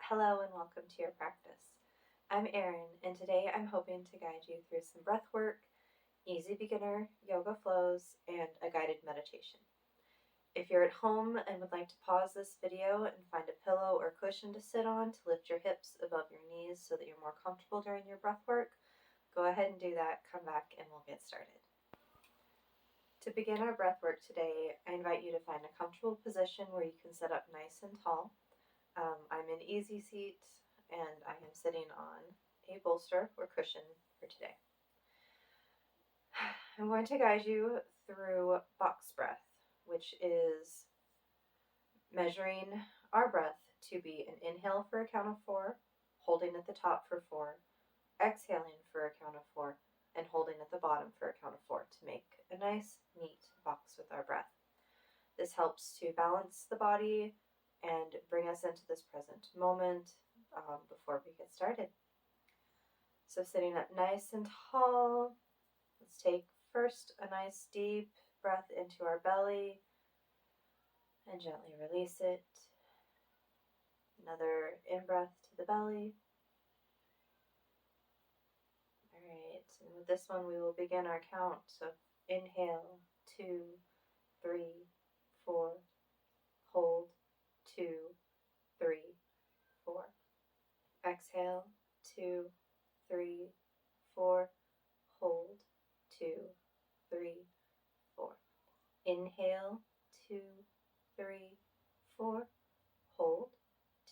Hello and welcome to your practice. I'm Erin, and today I'm hoping to guide you through some breath work, easy beginner yoga flows, and a guided meditation. If you're at home and would like to pause this video and find a pillow or cushion to sit on to lift your hips above your knees so that you're more comfortable during your breath work, go ahead and do that. Come back and we'll get started. To begin our breath work today, I invite you to find a comfortable position where you can sit up nice and tall. I'm in easy seat and I am sitting on a bolster or cushion for today. I'm going to guide you through box breath, which is measuring our breath to be an inhale for a count of 4, holding at the top for 4, exhaling for a count of 4, and holding at the bottom for a count of 4 to make a nice, neat box with our breath. This helps to balance the body and bring us into this present moment before we get started. So sitting up nice and tall, let's take first a nice deep breath into our belly and gently release it. Another in-breath to the belly. Alright, and with this one we will begin our count. So inhale, 2, 3, 4, hold, 2, 3, 4. Exhale, 2, 3, 4, hold, 2, 3, 4. Inhale, 2, 3, 4, hold,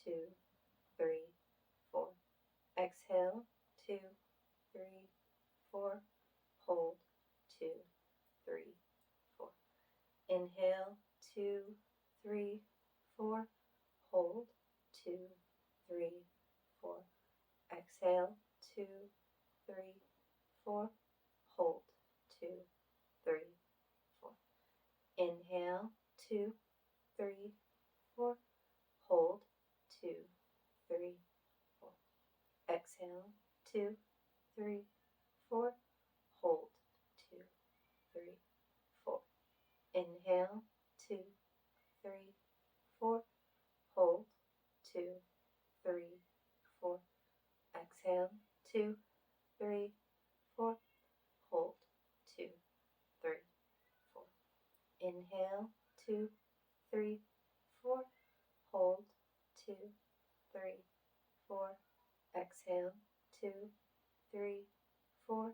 2, 3, 4. Exhale, 2, 3, 4, hold, 2, 3, 4. Inhale, 2, 3, 4, hold, 2, 3, 4. Exhale, 2, 3, 4, hold, 2, 3, 4. Inhale, 2, 3, 4, hold, 2, 3, 4. Exhale, 2, 3, 4, hold, 2, 3, 4. Inhale, 2, 3, 4, hold, 2, 3, 4. Exhale, 2, 3, 4, hold, 2, 3, 4. Inhale, 2, 3, 4, hold, 2, 3, 4. Exhale, 2, 3, 4,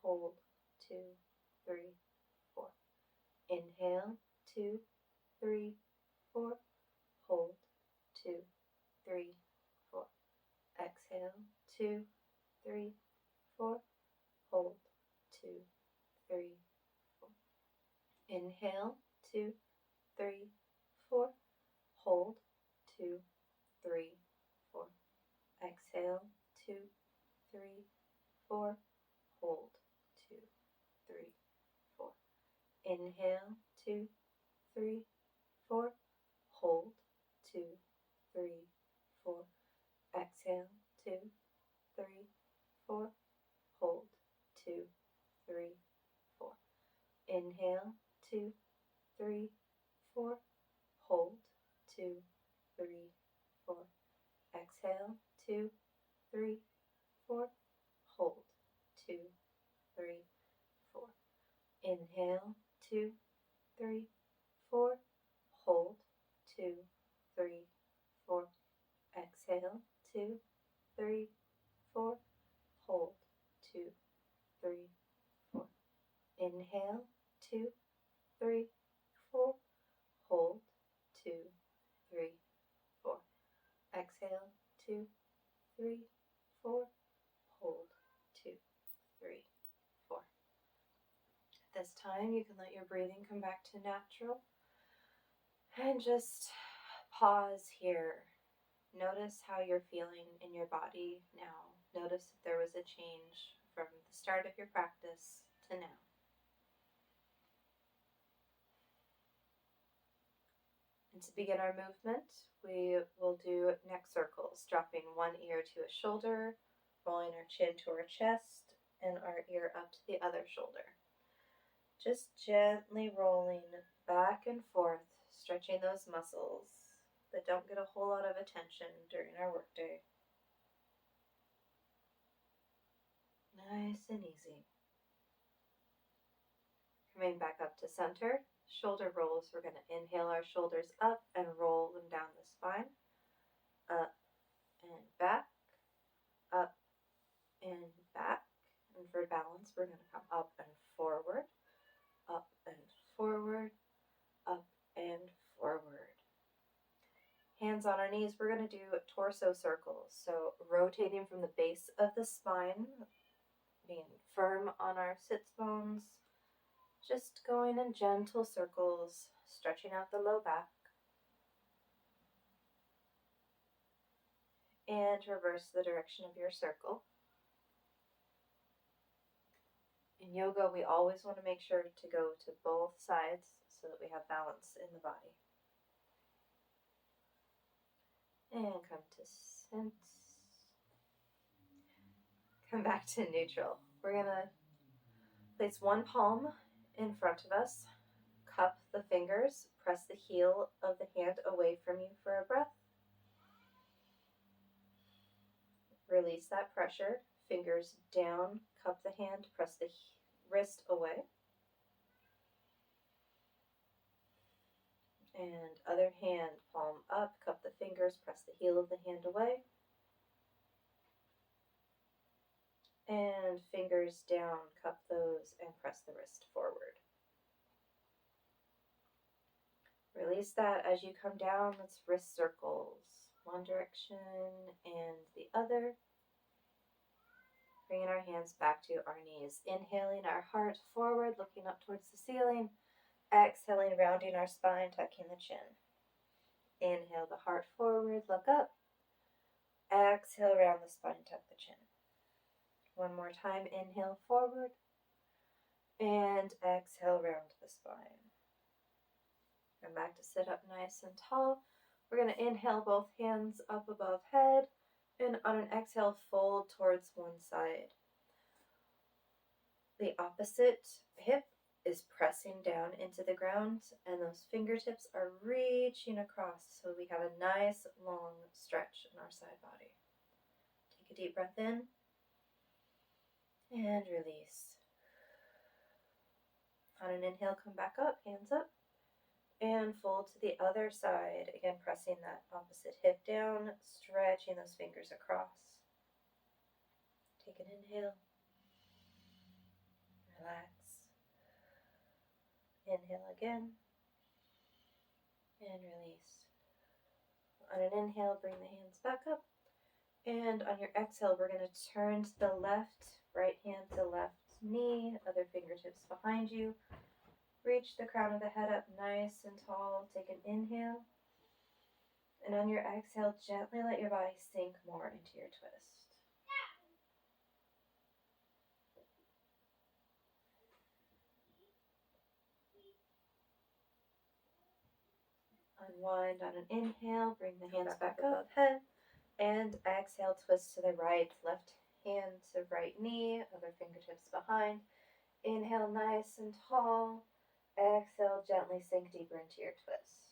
hold, 2, 3, 4. Inhale, 2, 3, 4, hold, 2, 3, 4. Exhale, 2, 3, 4, hold, 2, 3, 4. Inhale, 2, 3, 4, hold, 2, 3, 4. Exhale, 2, 3, 4, hold, 2, 3, 4. Inhale, 2, 3, 4, hold, 2, 3, 4. Exhale, 2, 3, 4, hold, 2, 3, 4. Inhale, 2, 3, 4, hold, 2, 3, 4. Exhale, 2, 3, 4, hold, 2, 3, 4. Inhale, 2, 3, 4, hold, 2, 3, 4. Exhale, 2, 3, 4, hold, 2, 3, 4. Inhale, 2, 3, 4, hold, 2, 3, 4. Exhale, 2, 3, 4, hold, 2, 3, 4. At this time, you can let your breathing come back to natural and just pause here. Notice how you're feeling in your body now. Notice if there was a change from the start of your practice to now. And to begin our movement, we will do neck circles, dropping one ear to a shoulder, rolling our chin to our chest, and our ear up to the other shoulder. Just gently rolling back and forth, stretching those muscles, that don't get a whole lot of attention during our workday. Nice and easy. Coming back up to center, shoulder rolls. We're going to inhale our shoulders up and roll them down the spine. Up and back, up and back. And for balance, we're going to come up and forward, up and forward, up and forward. Hands on our knees, we're going to do torso circles. So rotating from the base of the spine, being firm on our sits bones, just going in gentle circles, stretching out the low back. And reverse the direction of your circle. In yoga, we always want to make sure to go to both sides so that we have balance in the body. And come to center. Come back to neutral. We're going to place one palm in front of us, cup the fingers, press the heel of the hand away from you for a breath. Release that pressure, fingers down, cup the hand, press the wrist away. And other hand, palm up, cup the fingers, press the heel of the hand away. And fingers down, cup those, and press the wrist forward. Release that as you come down. Let's wrist circles. One direction and the other. Bringing our hands back to our knees. Inhaling our heart forward, looking up towards the ceiling. Exhaling, rounding our spine, tucking the chin. Inhale the heart forward, look up. Exhale, round the spine, tuck the chin. One more time, inhale forward. And exhale, round the spine. Come back to sit up nice and tall. We're going to inhale both hands up above head. And on an exhale, fold towards one side. The opposite hip is pressing down into the ground, and those fingertips are reaching across, so we have a nice long stretch in our side body. Take a deep breath in and release. On an inhale, come back up, hands up, and fold to the other side. Again, pressing that opposite hip down, stretching those fingers across. Take an inhale. Relax. Inhale again. And release. On an inhale, bring the hands back up. And on your exhale, we're going to turn to the left, right hand to left knee, other fingertips behind you. Reach the crown of the head up nice and tall. Take an inhale. And on your exhale, gently let your body sink more into your twist. Unwind on an inhale, bring the hands back above head, and exhale, twist to the right, left hand to right knee, other fingertips behind. Inhale nice and tall, exhale, gently sink deeper into your twist.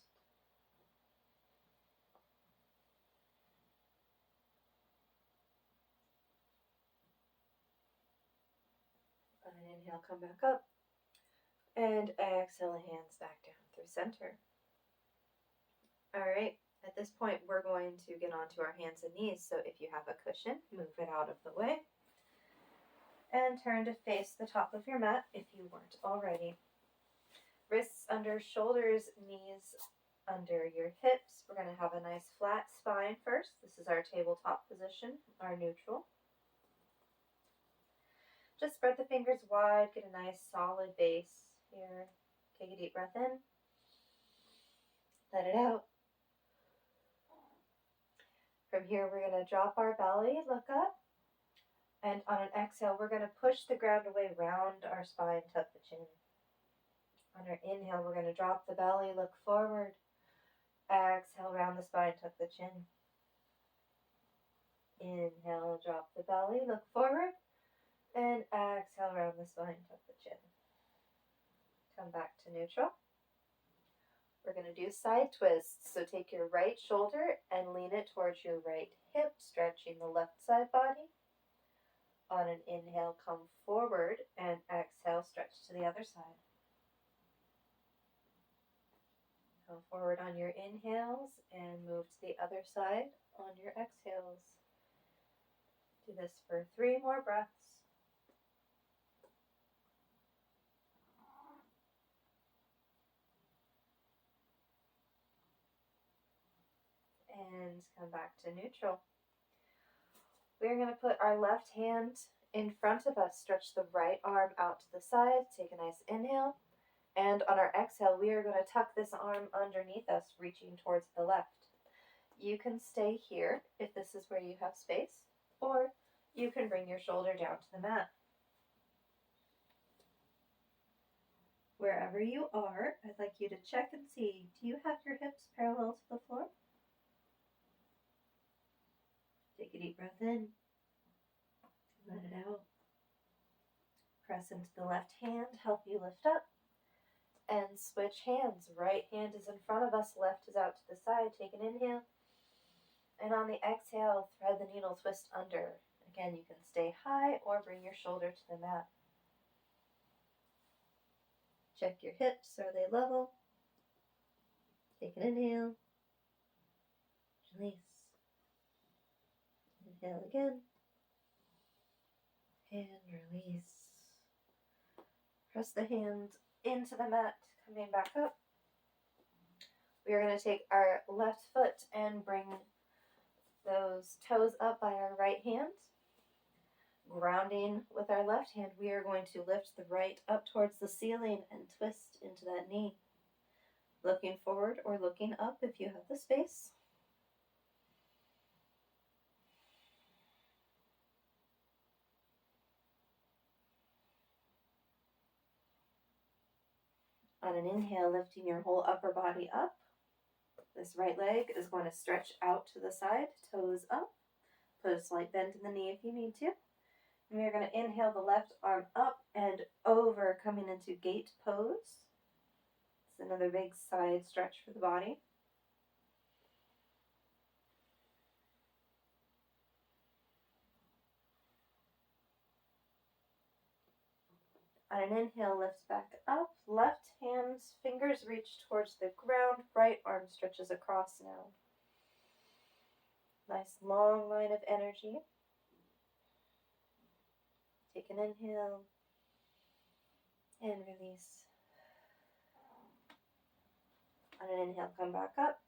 On an inhale, come back up, and exhale, hands back down through center. Alright, at this point we're going to get onto our hands and knees, so if you have a cushion, move it out of the way. And turn to face the top of your mat if you weren't already. Wrists under shoulders, knees under your hips. We're going to have a nice flat spine first. This is our tabletop position, our neutral. Just spread the fingers wide, get a nice solid base here. Take a deep breath in. Let it out. From here, we're going to drop our belly, look up. And on an exhale, we're going to push the ground away, round our spine, tuck the chin. On our inhale, we're going to drop the belly, look forward. Exhale, round the spine, tuck the chin. Inhale, drop the belly, look forward. And exhale, round the spine, tuck the chin. Come back to neutral. We're going to do side twists. So take your right shoulder and lean it towards your right hip, stretching the left side body. On an inhale, come forward, and exhale, stretch to the other side. Come forward on your inhales and move to the other side on your exhales. Do this for 3 more breaths. And come back to neutral. We're going to put our left hand in front of us. Stretch the right arm out to the side. Take a nice inhale. And on our exhale, we are going to tuck this arm underneath us, reaching towards the left. You can stay here if this is where you have space, or you can bring your shoulder down to the mat. Wherever you are, I'd like you to check and see, do you have your hips parallel to the floor? Take a deep breath in. Let it out. Press into the left hand, help you lift up. And switch hands. Right hand is in front of us, left is out to the side. Take an inhale. And on the exhale, thread the needle, twist under. Again, you can stay high or bring your shoulder to the mat. Check your hips, are they level? Take an inhale. Release. Inhale again. And release. Press the hands into the mat, coming back up. We are going to take our left foot and bring those toes up by our right hand. Grounding with our left hand, we are going to lift the right up towards the ceiling and twist into that knee. Looking forward or looking up if you have the space. On an inhale, lifting your whole upper body up. This right leg is going to stretch out to the side, toes up. Put a slight bend in the knee if you need to. And we are going to inhale the left arm up and over, coming into gate pose. It's another big side stretch for the body. On an inhale, lift back up. Left hand's fingers reach towards the ground. Right arm stretches across now. Nice long line of energy. Take an inhale and release. On an inhale, come back up.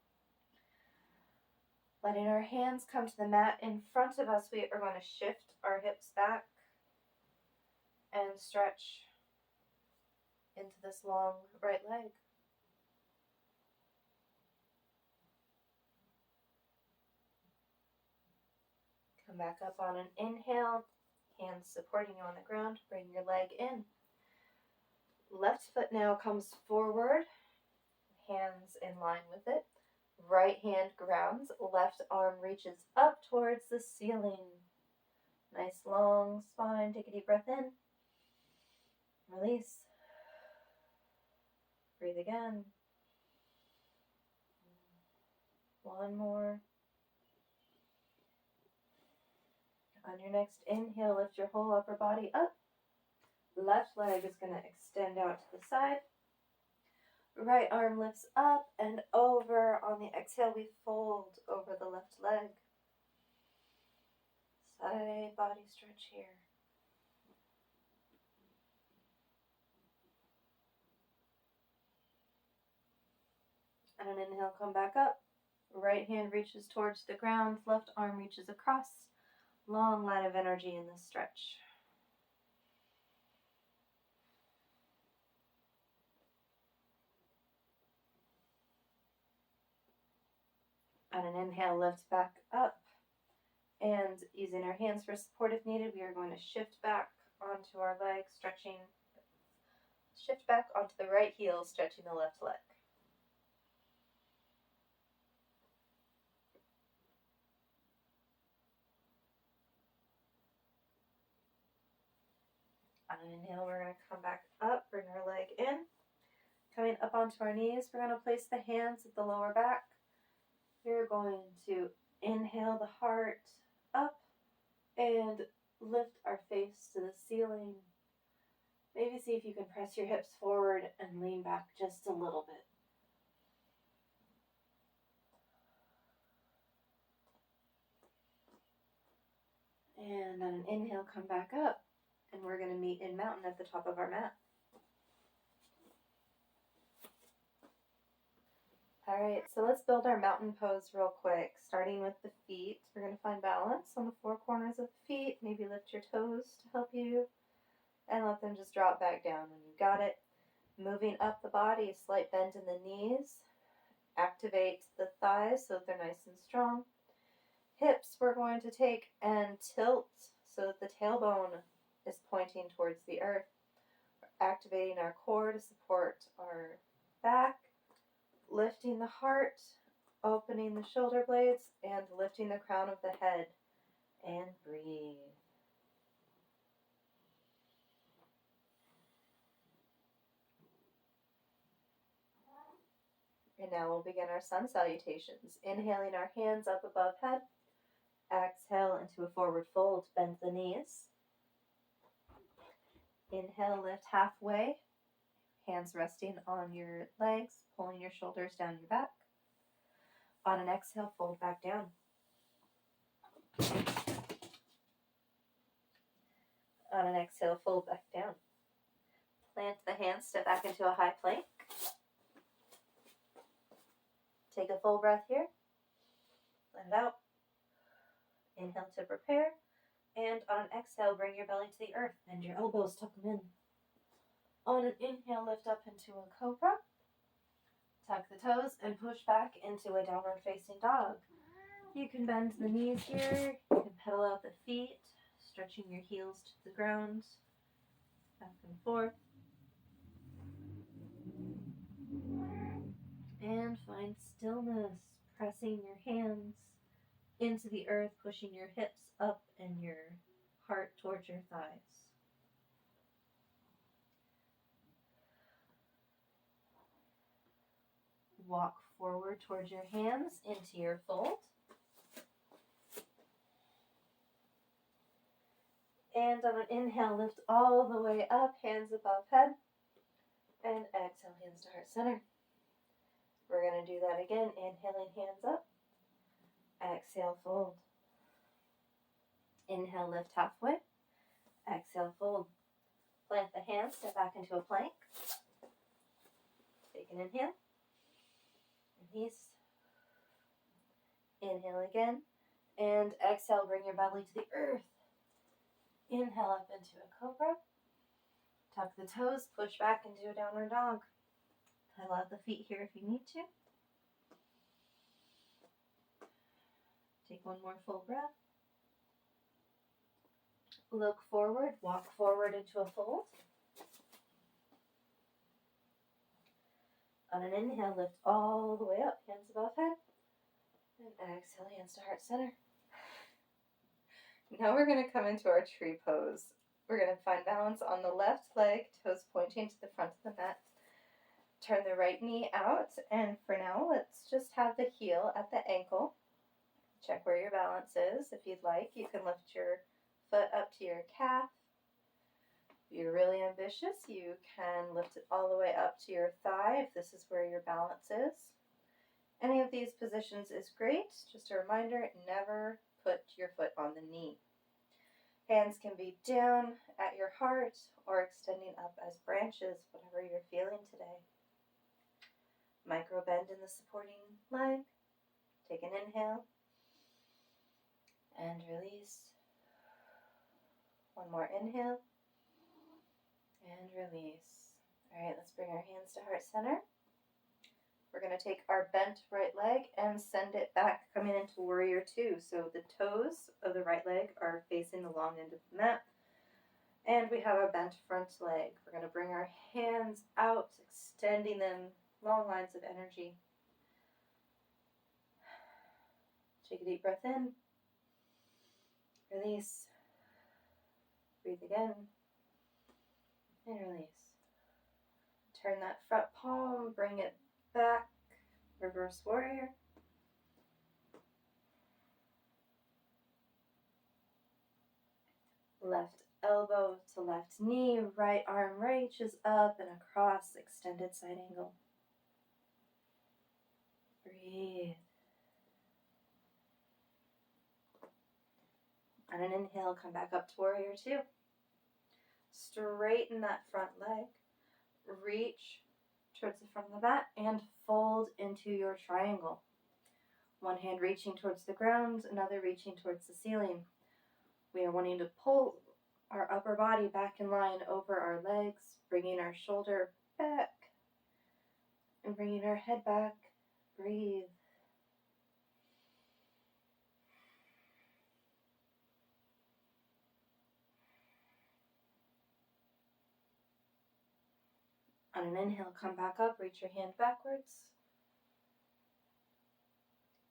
Letting our hands come to the mat in front of us, we are going to shift our hips back and stretch into this long right leg. Come back up on an inhale, hands supporting you on the ground, bring your leg in. Left foot now comes forward, hands in line with it. Right hand grounds, left arm reaches up towards the ceiling. Nice long spine, take a deep breath in. Release. Breathe again. One more. On your next inhale, lift your whole upper body up. Left leg is going to extend out to the side. Right arm lifts up and over. On the exhale, we fold over the left leg. Side body stretch here. On an inhale, come back up. Right hand reaches towards the ground. Left arm reaches across. Long line of energy in this stretch. On an inhale, lift back up. And using our hands for support if needed, we are going to shift back onto our leg, stretching. Shift back onto the right heel, stretching the left leg. On an inhale, we're going to come back up, bring our leg in. Coming up onto our knees, we're going to place the hands at the lower back. We're going to inhale the heart up and lift our face to the ceiling. Maybe see if you can press your hips forward and lean back just a little bit. And on an inhale, come back up. And we're going to meet in mountain at the top of our mat. All right, so let's build our mountain pose real quick, starting with the feet. We're going to find balance on the four corners of the feet. Maybe lift your toes to help you, and let them just drop back down when you got it. Moving up the body, a slight bend in the knees. Activate the thighs so that they're nice and strong. Hips we're going to take and tilt so that the tailbone is pointing towards the earth. We're activating our core to support our back. Lifting the heart, opening the shoulder blades, and lifting the crown of the head. And breathe. And now we'll begin our sun salutations. Inhaling our hands up above head. Exhale into a forward fold, bend the knees. Inhale, lift halfway. Hands resting on your legs, pulling your shoulders down your back. On an exhale, fold back down. On an exhale, fold back down. Plant the hands, step back into a high plank. Take a full breath here. Let it out. Inhale to prepare. And on an exhale, bring your belly to the earth. Bend your elbows, tuck them in. On an inhale, lift up into a cobra. Tuck the toes and push back into a downward facing dog. You can bend the knees here. You can pedal out the feet, stretching your heels to the ground. Back and forth. And find stillness, pressing your hands into the earth, pushing your hips up and your heart towards your thighs. Walk forward towards your hands into your fold. And on an inhale, lift all the way up, hands above head. And exhale, hands to heart center. We're going to do that again. Inhaling, hands up. Exhale, fold. Inhale, lift halfway. Exhale, fold. Plant the hands, step back into a plank. Take an inhale. Release. Inhale again. And exhale, bring your belly to the earth. Inhale up into a cobra. Tuck the toes, push back into a downward dog. Pedal out the feet here if you need to. Take one more full breath. Look forward, walk forward into a fold. On an inhale, lift all the way up, hands above head. And exhale, hands to heart center. Now we're going to come into our tree pose. We're going to find balance on the left leg, toes pointing to the front of the mat. Turn the right knee out, and for now, let's just have the heel at the ankle. Check where your balance is. If you'd like, you can lift your foot up to your calf. If you're really ambitious, you can lift it all the way up to your thigh if this is where your balance is. Any of these positions is great. Just a reminder, never put your foot on the knee. Hands can be down at your heart or extending up as branches, whatever you're feeling today. Micro bend in the supporting leg. Take an inhale and release. One more inhale and release. All right, let's bring our hands to heart center. We're going to take our bent right leg and send it back, coming into warrior two. So the toes of the right leg are facing the long end of the mat. And we have our bent front leg. We're going to bring our hands out, extending them, long lines of energy. Take a deep breath in. Release. Breathe again. And release. Turn that front palm, bring it back, reverse warrior. Left elbow to left knee, right arm reaches up and across, extended side angle. Breathe. On an inhale, come back up to warrior two. Straighten that front leg. Reach towards the front of the mat and fold into your triangle. One hand reaching towards the ground, another reaching towards the ceiling. We are wanting to pull our upper body back in line over our legs, bringing our shoulder back and bringing our head back. Breathe. On an inhale, come back up, reach your hand backwards.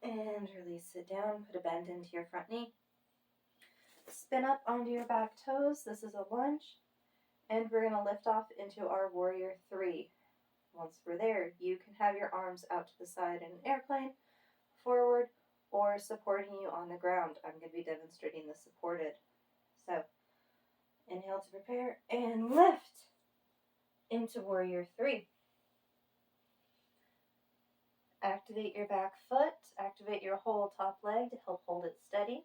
And release it down, put a bend into your front knee. Spin up onto your back toes. This is a lunge. And we're going to lift off into our warrior three. Once we're there, you can have your arms out to the side in an airplane, forward, or supporting you on the ground. I'm going to be demonstrating the supported. So, inhale to prepare and lift into warrior three. Activate your back foot, activate your whole top leg to help hold it steady.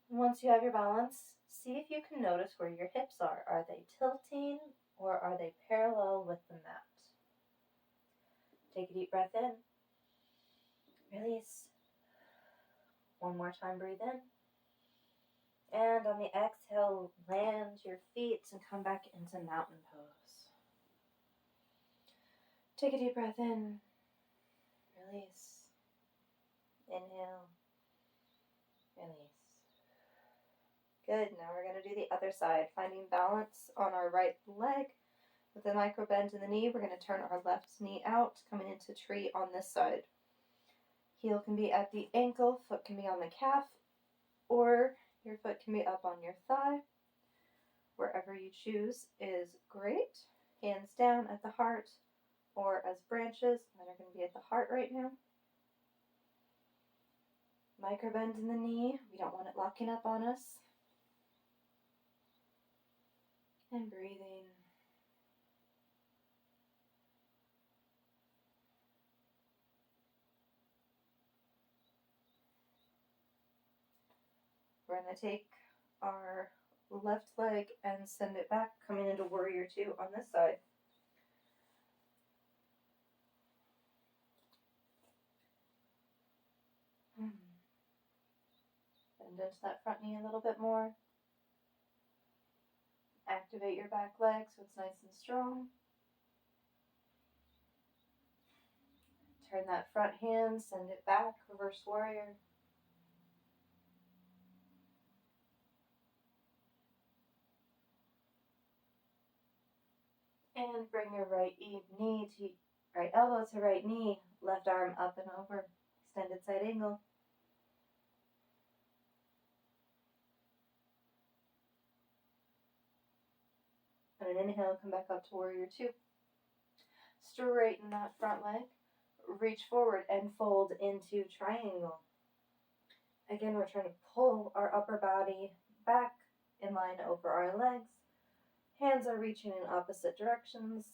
Once you have your balance, see if you can notice where your hips are. Are they tilting or are they parallel with the mat? Take a deep breath in. Release. One more time, breathe in. And on the exhale, land your feet and come back into mountain pose. Take a deep breath in. Release. Inhale. Release. Good. Now we're going to do the other side. Finding balance on our right leg. With a micro bend in the knee, we're going to turn our left knee out, coming into tree on this side. Heel can be at the ankle, foot can be on the calf, or your foot can be up on your thigh. Wherever you choose is great. Hands down at the heart or as branches. Mine are going to be at the heart right now. Micro bend in the knee. We don't want it locking up on us. And breathing. We're going to take our left leg and send it back, coming into warrior two on this side. Bend into that front knee a little bit more. Activate your back leg so it's nice and strong. Turn that front hand, send it back, reverse warrior. And bring your right elbow to right knee, left arm up and over, extended side angle. On an inhale, come back up to warrior two. Straighten that front leg, reach forward and fold into triangle. Again, we're trying to pull our upper body back in line over our legs. Hands are reaching in opposite directions.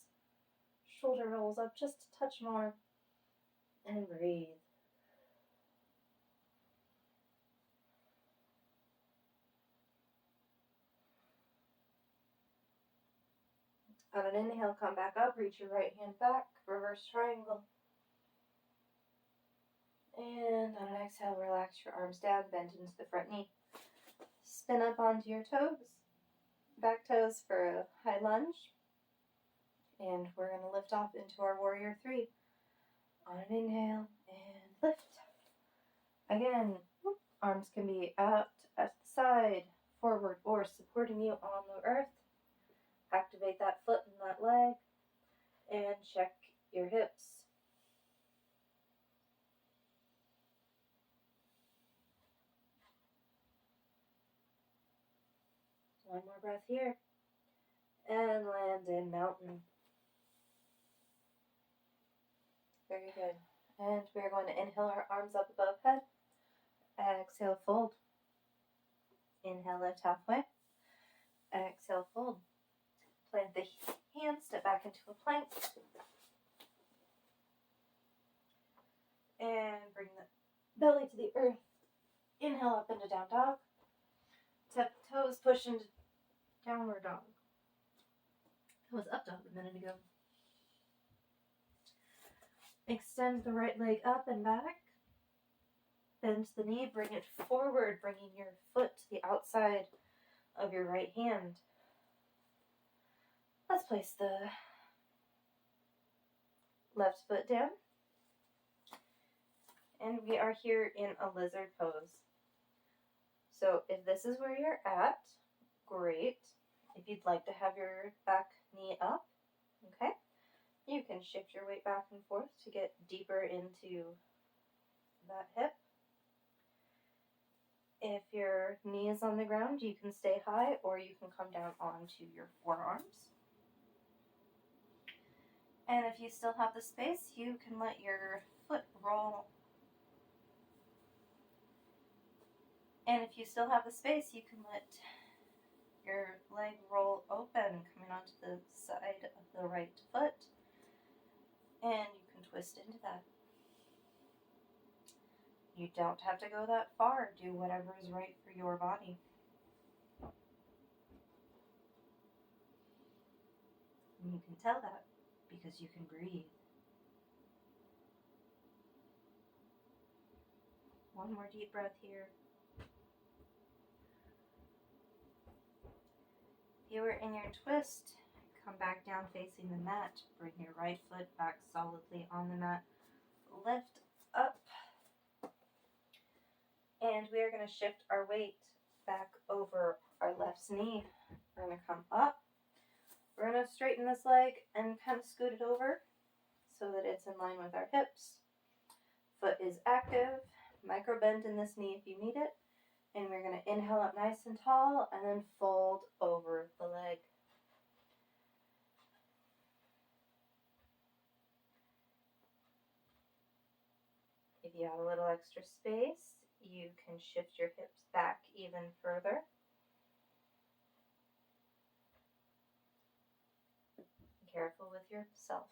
Shoulder rolls up just a touch more. And breathe. On an inhale, come back up, reach your right hand back, reverse triangle. And on an exhale, relax your arms down, bend into the front knee. Spin up onto your toes, back toes for a high lunge. And we're going to lift off into our warrior three. On an inhale, and lift. Again, arms can be out at the side, forward, or supporting you on the earth. Activate that foot and that leg, and check your hips. One more breath here, and land in mountain. Very good. And we're going to inhale our arms up above head. Exhale, fold. Inhale, lift halfway. Exhale, fold. Plant the hands, step back into a plank. And bring the belly to the earth. Inhale up into down dog. Tap toes, push into downward dog. That was up dog a minute ago. Extend the right leg up and back. Bend the knee, bring it forward, bringing your foot to the outside of your right hand. Let's place the left foot down. And we are here in a lizard pose. So if this is where you're at, great. If you'd like to have your back knee up, okay, you can shift your weight back and forth to get deeper into that hip. If your knee is on the ground, you can stay high or you can come down onto your forearms. And if you still have the space, you can let your foot roll. And if you still have the space, you can let your leg roll open, coming onto the side of the right foot. And you can twist into that. You don't have to go that far. Do whatever is right for your body. And you can tell that because you can breathe. One more deep breath here. If you were in your twist, come back down facing the mat. Bring your right foot back solidly on the mat. Lift up. And we are going to shift our weight back over our left knee. We're going to come up. We're going to straighten this leg and kind of scoot it over so that it's in line with our hips. Foot is active. Micro bend in this knee if you need it. And we're going to inhale up nice and tall and then fold over the leg. If you have a little extra space, you can shift your hips back even further. Be careful with yourself.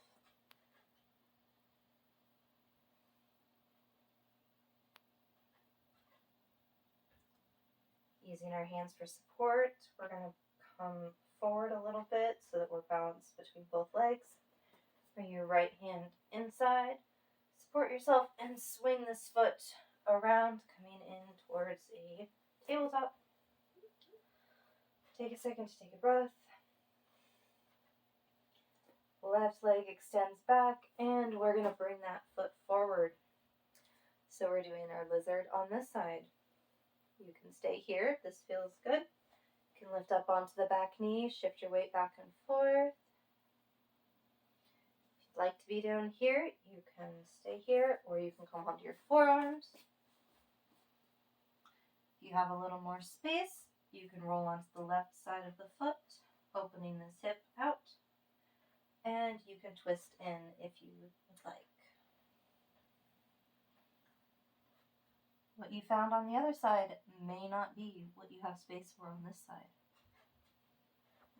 Using our hands for support, we're going to come forward a little bit so that we're balanced between both legs. Bring your right hand inside, support yourself, and swing this foot around, coming in towards a tabletop. Take a second to take a breath. Left leg extends back, and we're going to bring that foot forward. So we're doing our lizard on this side. You can stay here if this feels good. You can lift up onto the back knee, shift your weight back and forth. If you'd like to be down here, you can stay here, or you can come onto your forearms. If you have a little more space, you can roll onto the left side of the foot, opening this hip out. And you can twist in if you would like. What you found on the other side may not be what you have space for on this side.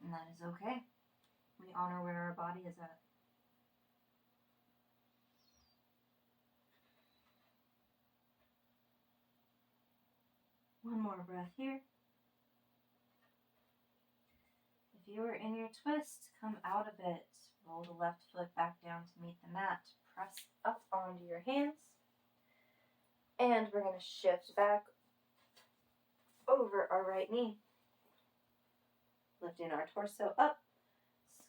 And that is okay. We honor where our body is at. One more breath here. If you are in your twist, come out of it. Roll the left foot back down to meet the mat. Press up onto your hands. And we're going to shift back over our right knee. Lifting our torso up.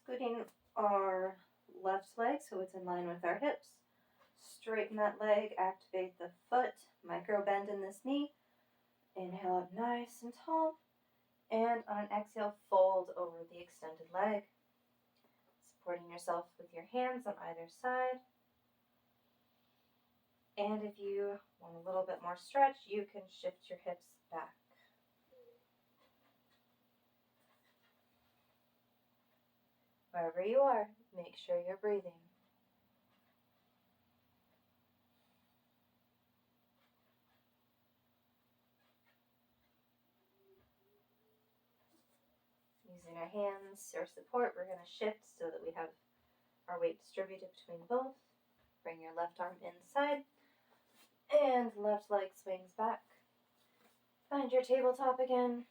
Scooting our left leg so it's in line with our hips. Straighten that leg. Activate the foot. Micro bend in this knee. Inhale up nice and tall. And on an exhale, fold over the extended leg. Supporting yourself with your hands on either side. And if you want a little bit more stretch, you can shift your hips back. Wherever you are, make sure you're breathing. Using our hands or support, we're going to shift so that we have our weight distributed between both. Bring your left arm inside and left leg swings back. Find your tabletop again.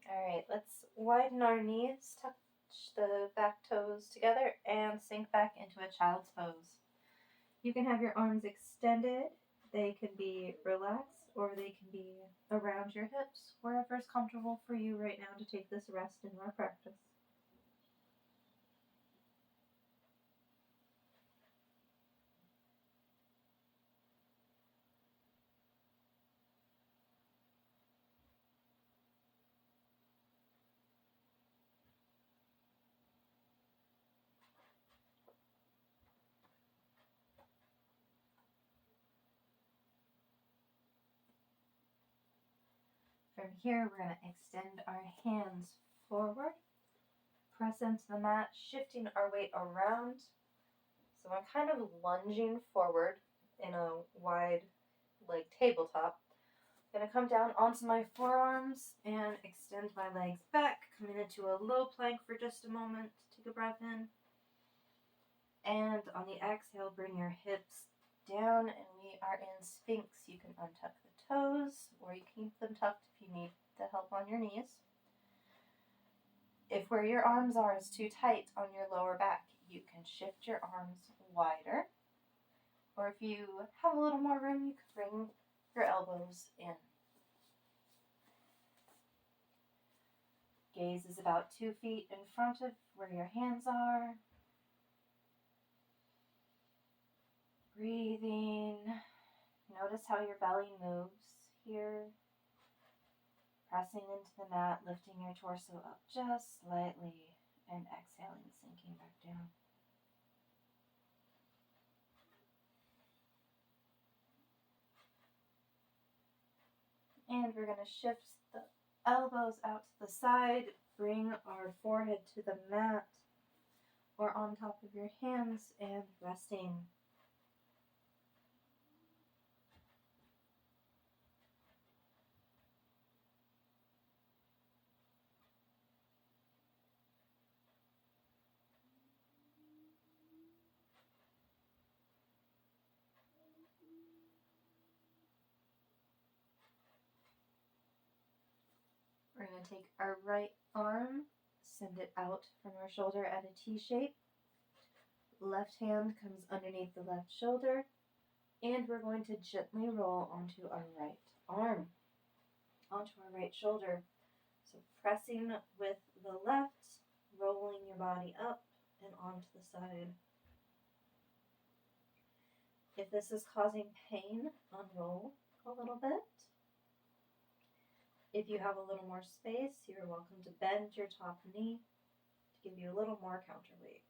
Alright, let's widen our knees, touch the back toes together, and sink back into a child's pose. You can have your arms extended, they can be relaxed, or they can be around your hips, wherever is comfortable for you right now to take this rest in our practice. From here, we're going to extend our hands forward, press into the mat, shifting our weight around. So I'm kind of lunging forward in a wide leg tabletop. I'm going to come down onto my forearms and extend my legs back, coming into a low plank for just a moment. Take a breath in. And on the exhale, bring your hips down, and we are in Sphinx. You can untuck the toes, or you can keep them tucked if you need the help on your knees. If where your arms are is too tight on your lower back, you can shift your arms wider. Or if you have a little more room, you can bring your elbows in. Gaze is about 2 feet in front of where your hands are. Breathing. Notice how your belly moves here. Pressing into the mat, lifting your torso up just slightly, and exhaling, sinking back down. And we're going to shift the elbows out to the side, bring our forehead to the mat or on top of your hands and resting. We're going to take our right arm, send it out from our shoulder at a T shape. Left hand comes underneath the left shoulder, and we're going to gently roll onto our right arm, onto our right shoulder. So pressing with the left, rolling your body up and onto the side. If this is causing pain, unroll a little bit. If you have a little more space, you're welcome to bend your top knee to give you a little more counterweight.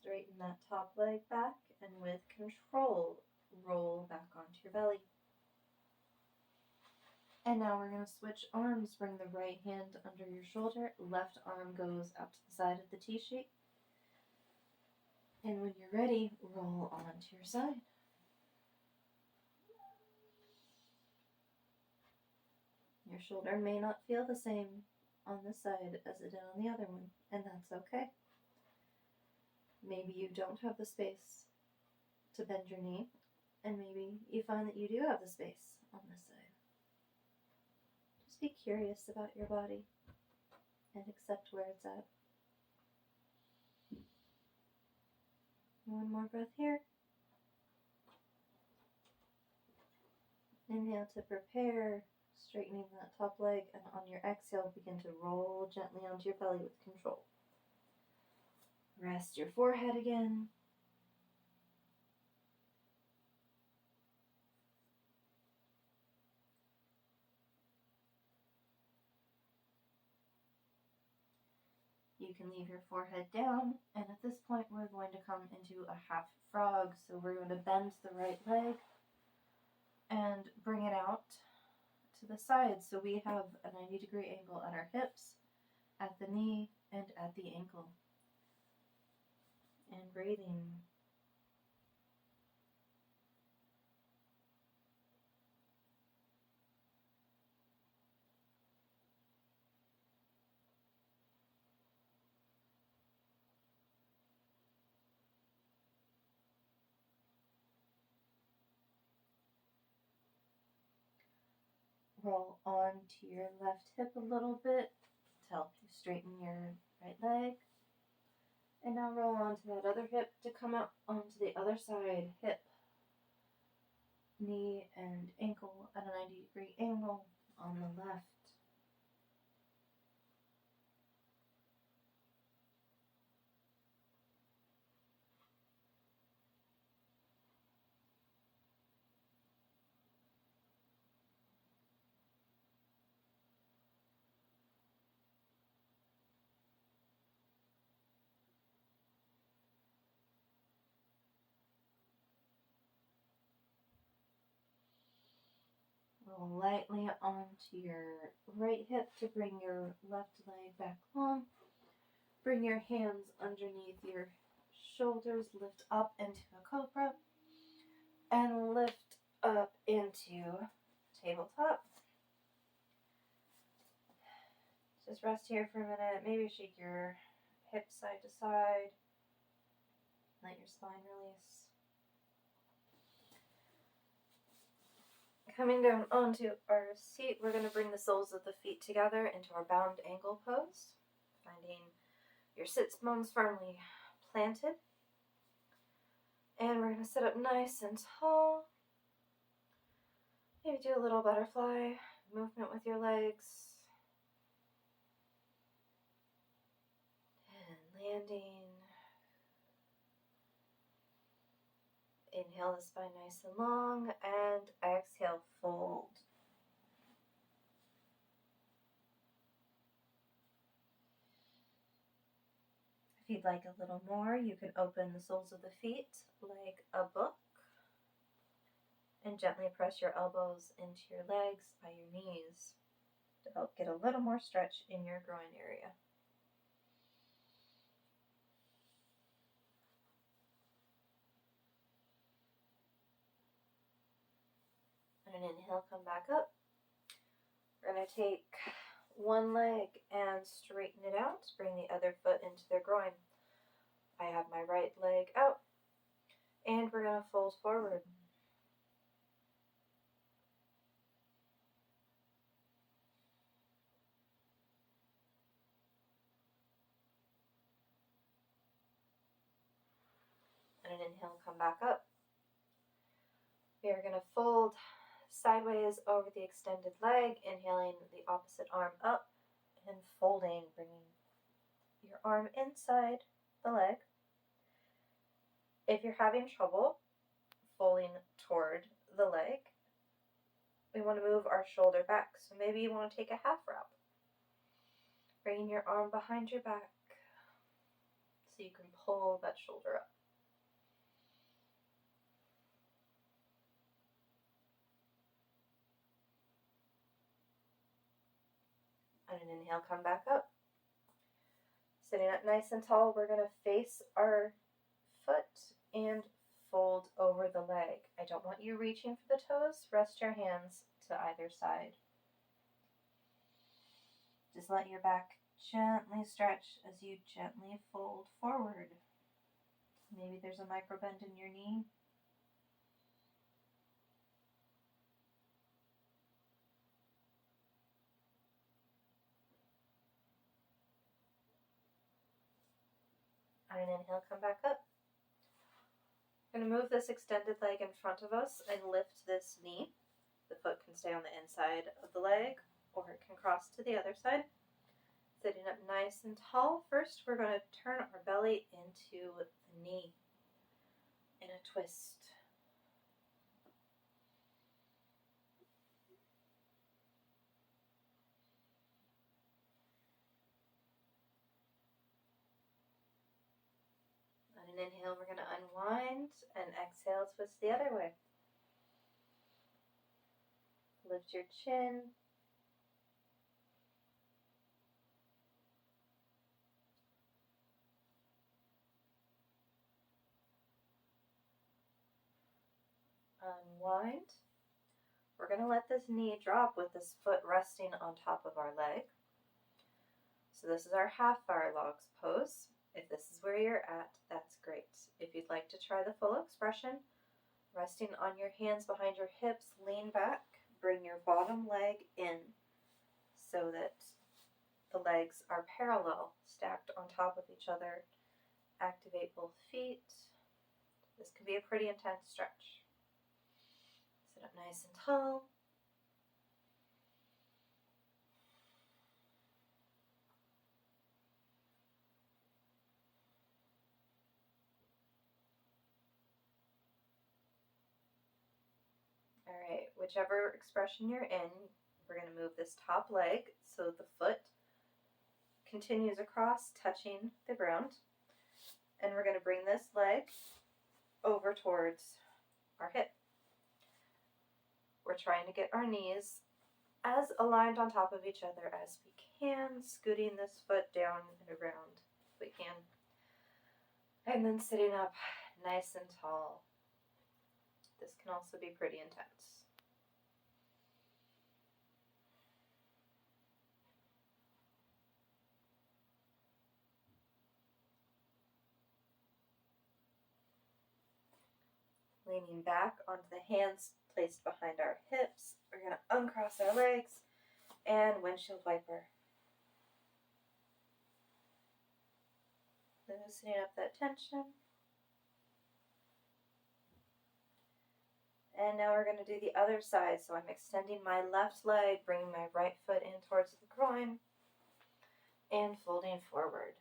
Straighten that top leg back, and with control, roll back onto your belly. And now we're going to switch arms. Bring the right hand under your shoulder. Left arm goes out to the side of the T shape. And when you're ready, roll onto your side. Your shoulder may not feel the same on this side as it did on the other one, and that's okay. Maybe you don't have the space to bend your knee, and maybe you find that you do have the space on this side. Just be curious about your body and accept where it's at. One more breath here. Inhale to prepare, straightening that top leg, and on your exhale, begin to roll gently onto your belly with control. Rest your forehead again. You can leave your forehead down, and at this point we're going to come into a half frog. So we're going to bend the right leg and bring it out to to the side so we have a 90-degree angle at our hips, at the knee, and at the ankle. And breathing. Roll onto your left hip a little bit to help you straighten your right leg. And now roll onto that other hip to come up onto the other side, hip, knee, and ankle at a 90-degree angle on the left. Roll lightly onto your right hip to bring your left leg back long. Bring your hands underneath your shoulders, lift up into a cobra, and lift up into tabletop. Just rest here for a minute. Maybe shake your hips side to side. Let your spine release. Coming down onto our seat, we're going to bring the soles of the feet together into our bound angle pose, finding your sits bones firmly planted. And we're going to sit up nice and tall. Maybe do a little butterfly movement with your legs. And landing. Inhale the spine nice and long, and exhale, fold. If you'd like a little more, you can open the soles of the feet like a book and gently press your elbows into your legs by your knees to help get a little more stretch in your groin area. And an inhale, come back up. We're going to take one leg and straighten it out. Bring the other foot into their groin. I have my right leg out, and we're going to fold forward. And an inhale, come back up. We are going to fold sideways over the extended leg, inhaling the opposite arm up and folding, bringing your arm inside the leg. If you're having trouble folding toward the leg, we want to move our shoulder back. So maybe you want to take a half wrap, bringing your arm behind your back so you can pull that shoulder up. And an inhale, come back up. Sitting up nice and tall, we're going to face our foot and fold over the leg. I don't want you reaching for the toes. Rest your hands to either side. Just let your back gently stretch as you gently fold forward. Maybe there's a micro bend in your knee. On an inhale, come back up. I'm going to move this extended leg in front of us and lift this knee. The foot can stay on the inside of the leg, or it can cross to the other side. Sitting up nice and tall. First, we're going to turn our belly into the knee in a twist. On an inhale, we're going to unwind, and exhale, twist the other way. Lift your chin. Unwind. We're going to let this knee drop with this foot resting on top of our leg. So this is our half fire logs pose. If this is where you're at, that's great. If you'd like to try the full expression, resting on your hands behind your hips, lean back, bring your bottom leg in so that the legs are parallel, stacked on top of each other. Activate both feet. This can be a pretty intense stretch. Sit up nice and tall. All right, whichever expression you're in, we're going to move this top leg so the foot continues across, touching the ground. And we're going to bring this leg over towards our hip. We're trying to get our knees as aligned on top of each other as we can, scooting this foot down and around if we can. And then sitting up nice and tall. This can also be pretty intense. Leaning back onto the hands placed behind our hips. We're going to uncross our legs and windshield wiper. Loosening up that tension. And now we're going to do the other side. So I'm extending my left leg, bringing my right foot in towards the groin, and folding forward.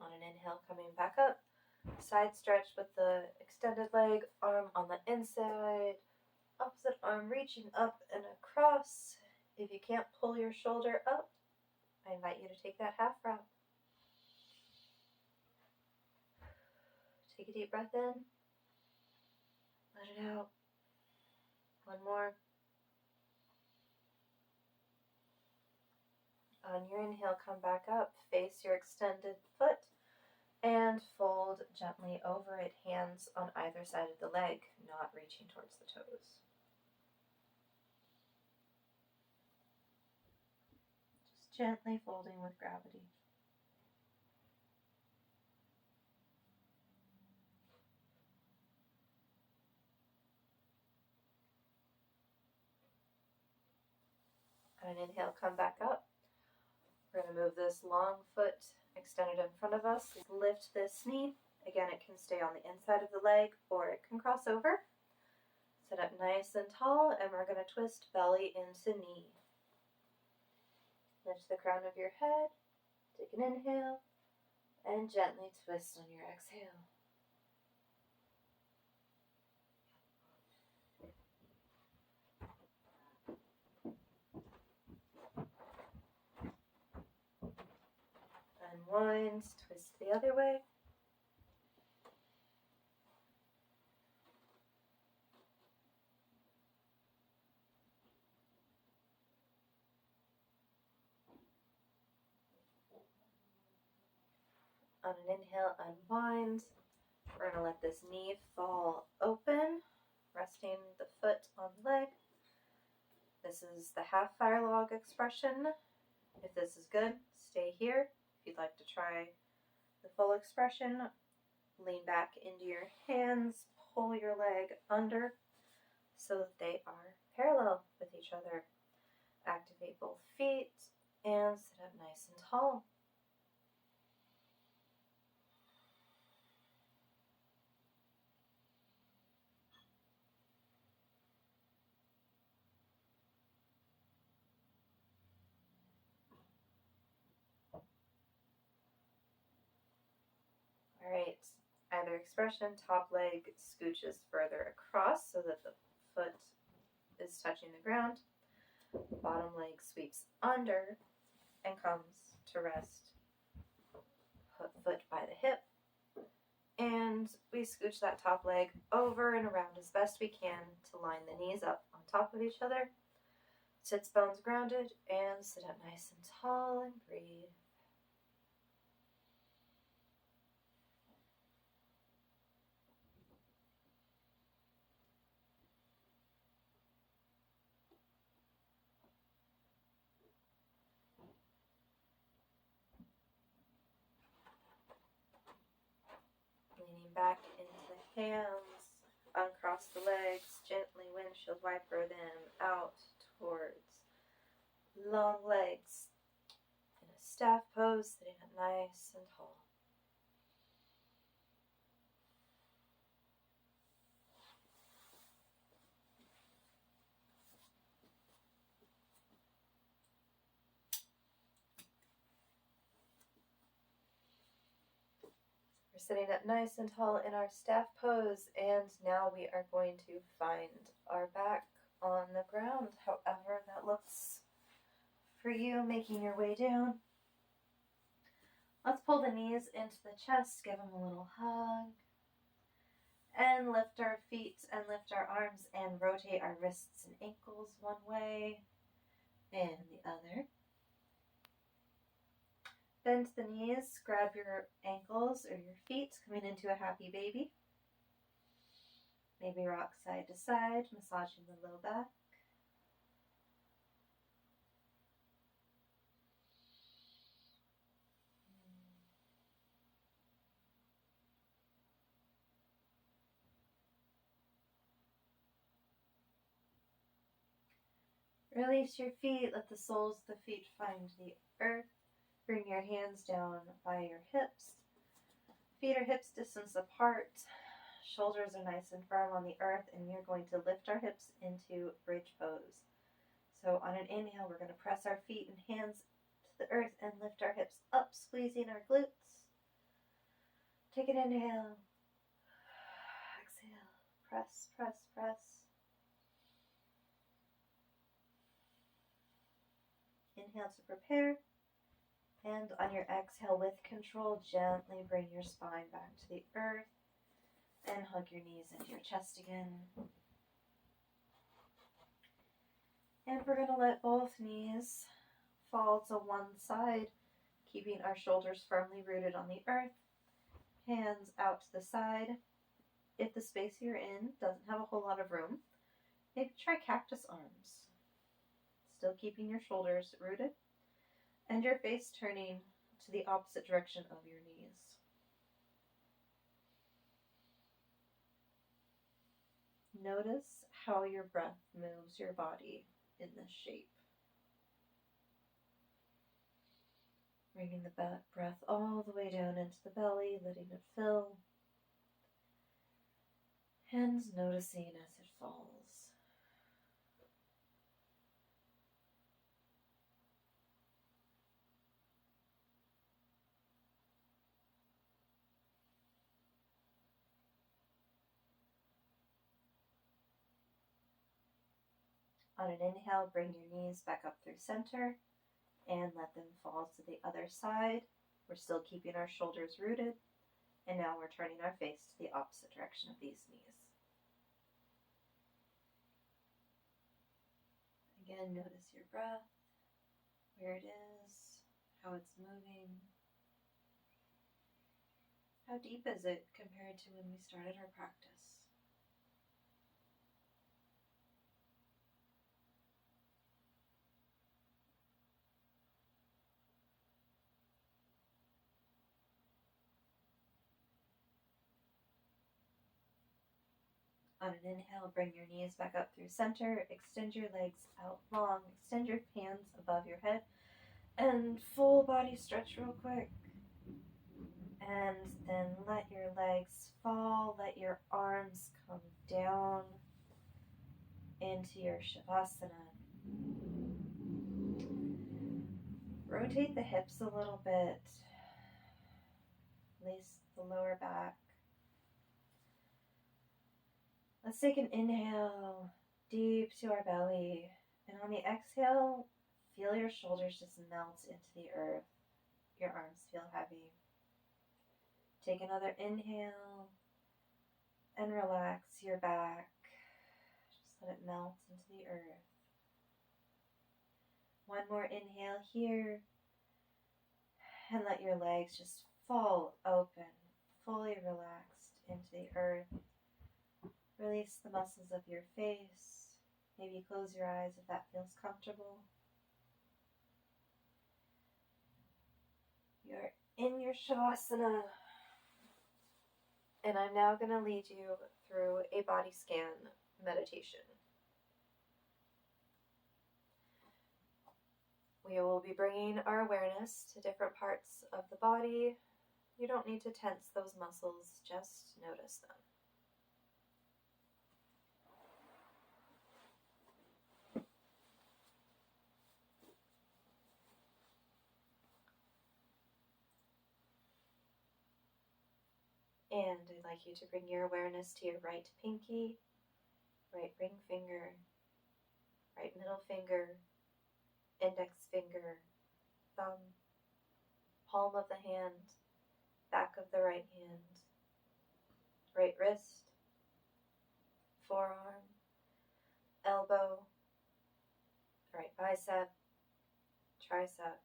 On an inhale, coming back up. Side stretch with the extended leg, arm on the inside. Opposite arm reaching up and across. If you can't pull your shoulder up, I invite you to take that half round. Take a deep breath in. Let it out. One more. On your inhale, come back up. Face your extended foot and fold gently over it, hands on either side of the leg, not reaching towards the toes. Just gently folding with gravity. On an inhale, come back up. We're going to move this long foot extended in front of us. Lift this knee. Again, it can stay on the inside of the leg or it can cross over. Sit up nice and tall, and we're going to twist belly into knee. Lift the crown of your head. Take an inhale and gently twist on your exhale. Unwind, twist the other way. On an inhale, unwind. We're going to let this knee fall open, resting the foot on the leg. This is the half fire log expression. If this is good, stay here. If you'd like to try the full expression, lean back into your hands, pull your leg under so that they are parallel with each other. Activate both feet and sit up nice and tall. All right, either expression, top leg scooches further across so that the foot is touching the ground. Bottom leg sweeps under. and comes to rest, foot by the hip. And we scooch that top leg over and around as best we can to line the knees up on top of each other. Sits bones grounded and sit up nice and tall and breathe. Leaning back into the hands, uncross the legs, gently windshield wiper them out towards long legs in a staff pose, sitting up nice and tall. We're sitting up nice and tall in our staff pose, and now we are going to find our back on the ground, however that looks for you, making your way down. Let's pull the knees into the chest, give them a little hug, and lift our feet and lift our arms and rotate our wrists and ankles one way and the other. Bend the knees, grab your ankles or your feet, coming into a happy baby. Maybe rock side to side, massaging the low back. Release your feet, let the soles of the feet find the earth. Bring your hands down by your hips. Feet are hips distance apart. Shoulders are nice and firm on the earth, and we are going to lift our hips into bridge pose. So on an inhale, we're going to press our feet and hands to the earth and lift our hips up, squeezing our glutes. Take an inhale. Exhale. Press, press, press. Inhale to prepare. And on your exhale, with control, gently bring your spine back to the earth and hug your knees into your chest again. And we're going to let both knees fall to one side, keeping our shoulders firmly rooted on the earth. Hands out to the side. If the space you're in doesn't have a whole lot of room, maybe try cactus arms. Still keeping your shoulders rooted and your face turning to the opposite direction of your knees. Notice how your breath moves your body in this shape. Bringing the breath all the way down into the belly, letting it fill, and noticing as it falls. On an inhale, bring your knees back up through center and let them fall to the other side. We're still keeping our shoulders rooted, and now we're turning our face to the opposite direction of these knees. Again, notice your breath, where it is, how it's moving. How deep is it compared to when we started our practice? On an inhale, bring your knees back up through center, extend your legs out long, extend your hands above your head, and full body stretch real quick. And then let your legs fall, let your arms come down into your Shavasana. Rotate the hips a little bit, lace the lower back. Let's take an inhale deep to our belly, and on the exhale, feel your shoulders just melt into the earth. Your arms feel heavy. Take another inhale and relax your back. Just let it melt into the earth. One more inhale here, and let your legs just fall open, fully relaxed into the earth. Release the muscles of your face. Maybe close your eyes if that feels comfortable. You're in your Shavasana. And I'm now going to lead you through a body scan meditation. We will be bringing our awareness to different parts of the body. You don't need to tense those muscles, just notice them. And I'd like you to bring your awareness to your right pinky, right ring finger, right middle finger, index finger, thumb, palm of the hand, back of the right hand, right wrist, forearm, elbow, right bicep, tricep,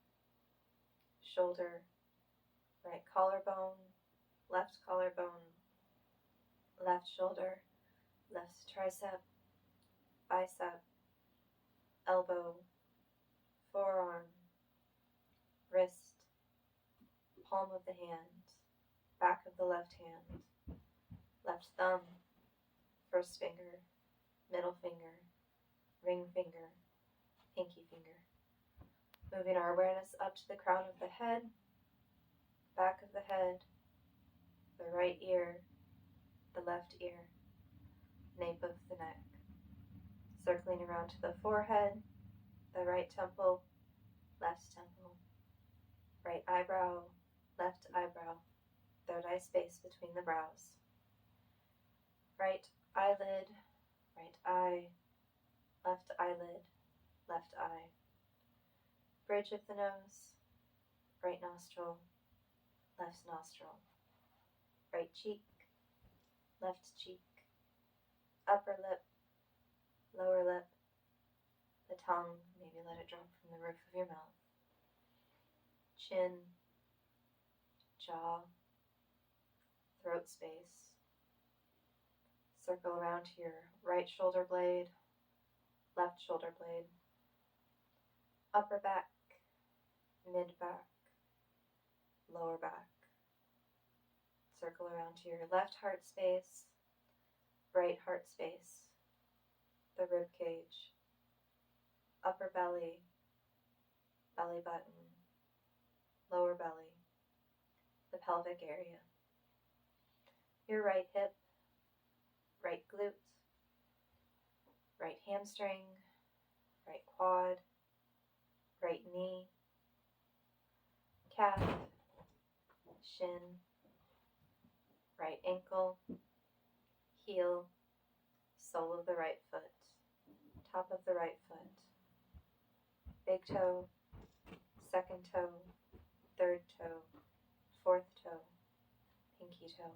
shoulder, right collarbone, left collarbone, left shoulder, left tricep, bicep, elbow, forearm, wrist, palm of the hand, back of the left hand, left thumb, first finger, middle finger, ring finger, pinky finger. Moving our awareness up to the crown of the head, back of the head, the right ear, the left ear, nape of the neck. Circling around to the forehead, the right temple, left temple, right eyebrow, left eyebrow, third eye space between the brows. Right eyelid, right eye, left eyelid, left eye. Bridge of the nose, right nostril, left nostril. Right cheek, left cheek. Upper lip, lower lip. The tongue, maybe let it drop from the roof of your mouth. Chin, jaw, throat space. Circle around to your right shoulder blade, left shoulder blade. Upper back, mid back, lower back. Circle around to your left heart space, right heart space, the rib cage, upper belly, belly button, lower belly, the pelvic area. Your right hip, right glute, right hamstring, right quad, right knee, calf, shin, right ankle, heel, sole of the right foot, top of the right foot, big toe, second toe, third toe, fourth toe, pinky toe.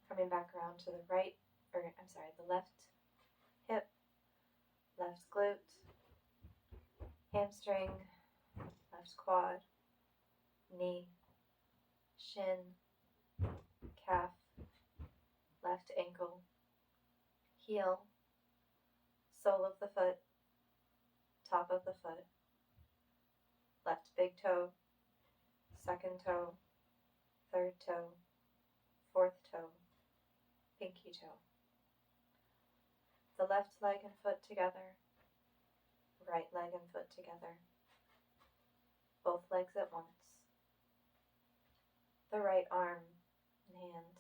Coming back around to the the left hip, left glute, hamstring, left quad, knee, shin, calf, left ankle, heel, sole of the foot, top of the foot, left big toe, second toe, third toe, fourth toe, pinky toe. The left leg and foot together, right leg and foot together, both legs at once. The right arm and hand,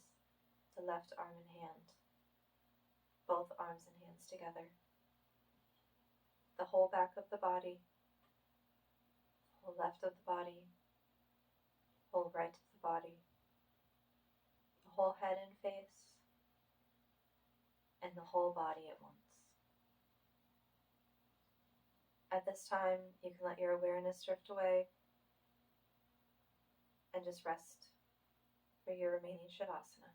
the left arm and hand, both arms and hands together. The whole back of the body, whole left of the body, whole right of the body, the whole head and face, and the whole body at once. At this time, you can let your awareness drift away and just rest for your remaining Shavasana.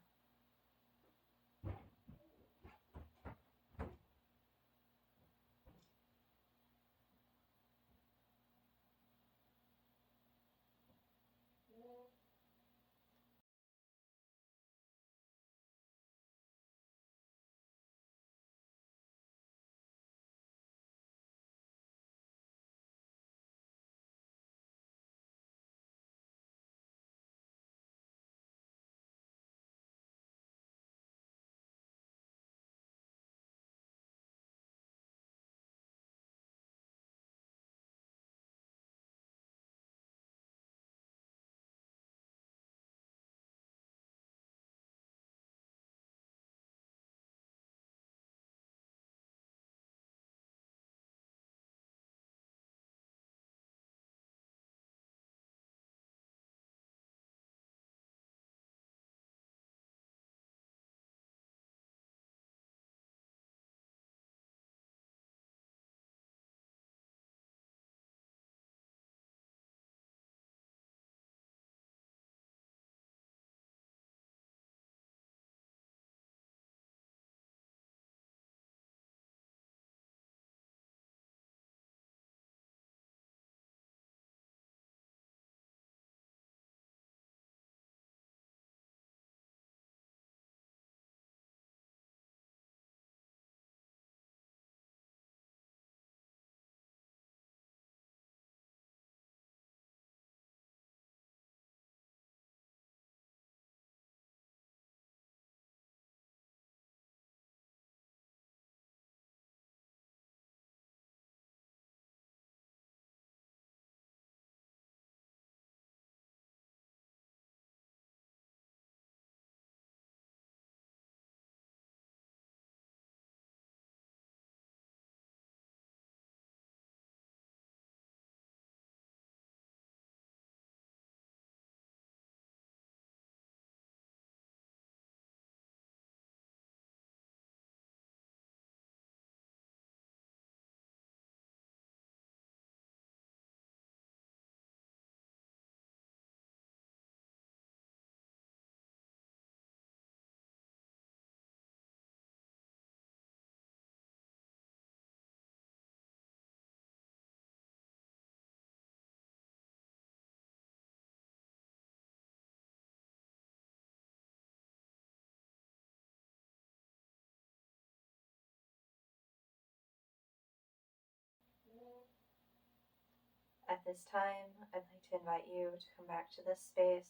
At this time, I'd like to invite you to come back to this space,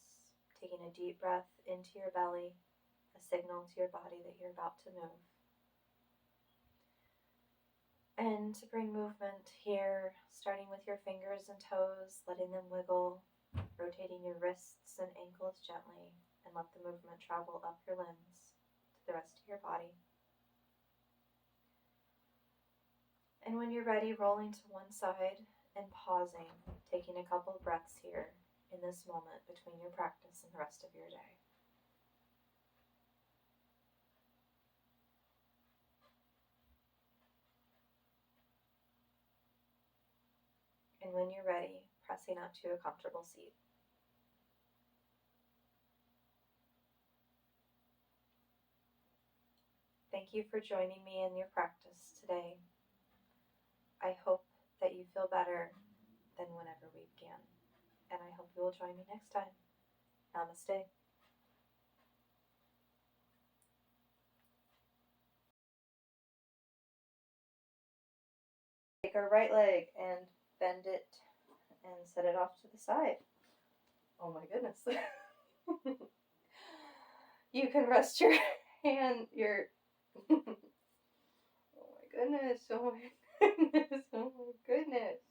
taking a deep breath into your belly, a signal to your body that you're about to move. And to bring movement here, starting with your fingers and toes, letting them wiggle, rotating your wrists and ankles gently, and let the movement travel up your limbs to the rest of your body. And when you're ready, rolling to one side and pausing, taking a couple breaths here in this moment between your practice and the rest of your day. And when you're ready, pressing up to a comfortable seat. Thank you for joining me in your practice today. I hope that you feel better than whenever we began. And I hope you will join me next time. Namaste. Take our right leg and bend it and set it off to the side. Oh my goodness. You can rest your hand, oh my goodness, oh my goodness, oh my goodness.